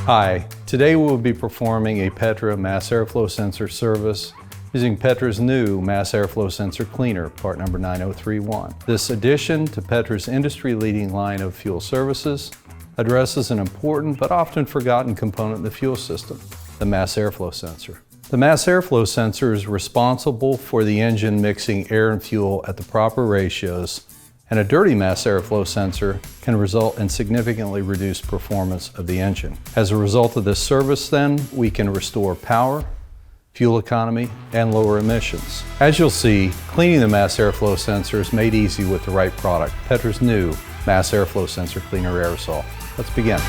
Hi, today we will be performing a Petra mass airflow sensor service using Petra's new mass airflow sensor cleaner, part number 9031. This addition to Petra's industry-leading line of fuel services addresses an important but often forgotten component in the fuel system, the mass airflow sensor. The mass airflow sensor is responsible for the engine mixing air and fuel at the proper ratios, and a dirty mass airflow sensor can result in significantly reduced performance of the engine. As a result of this service then, we can restore power, fuel economy, and lower emissions. As you'll see, cleaning the mass airflow sensor is made easy with the right product, Petra's new mass airflow sensor cleaner aerosol. Let's begin.